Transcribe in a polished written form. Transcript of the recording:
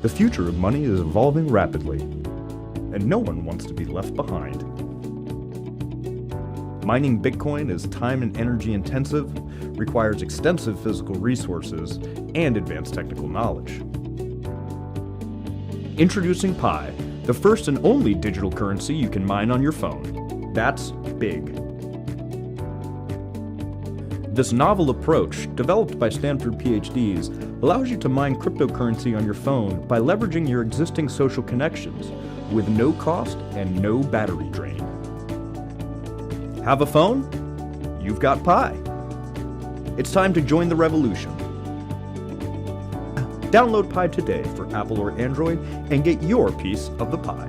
The future of money is evolving rapidly, and no one wants to be left behind. Mining Bitcoin is time and energy intensive, requires extensive physical resources, and advanced technical knowledge. Introducing Pi, the first and only digital currency you can mine on your phone. That's big. This novel approach, developed by Stanford PhDs, allows you to mine cryptocurrency on your phone by leveraging your existing social connections with no cost and no battery drain. Have a phone? You've got Pi. It's time to join the revolution. Download Pi today for Apple or Android and get your piece of the pie.